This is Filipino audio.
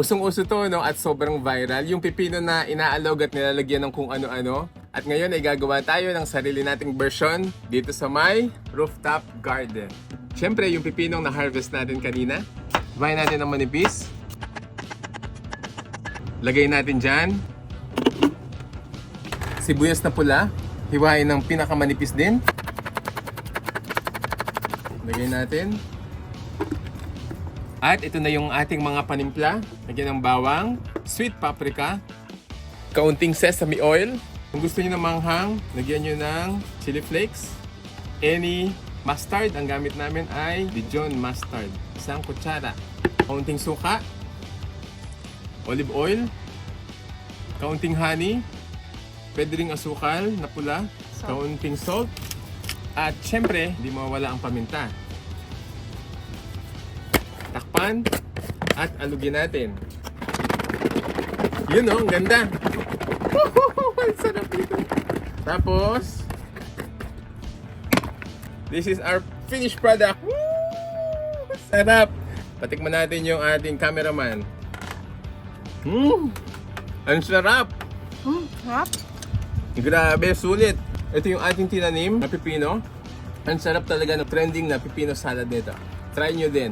Usong-uso to, no? At sobrang viral. Yung pipino na inaalog at nilalagyan ng kung ano-ano. At ngayon ay gagawa tayo ng sarili nating version dito sa my rooftop garden. Siyempre, yung pipinong na-harvest natin kanina. Hiwain natin ng manipis. Lagay natin dyan. Sibuyas na pula. Hiwain ng pinakamanipis din. Lagay natin. At ito na yung ating mga panimpla. Lagyan ng bawang, sweet paprika, kaunting sesame oil. Kung gusto niyo ng manghang, lagyan niyo ng chili flakes. Any mustard, ang gamit namin ay Dijon mustard. Isang kutsara. Kaunting suka, olive oil, kaunting honey, pwede ring asukal na pula, kaunting salt, at syempre, hindi mawawala ang paminta. Takpan at alugin natin. Yun, ang ganda. Ang sarap ito. Tapos, this is our finished product. Woo! Sarap. Patikman natin yung ating cameraman. Ang sarap. Sarap. Grabe, sulit. Ito yung ating tinanim na pipino. Ang sarap talaga ng trending na pipino salad nito. Try nyo din.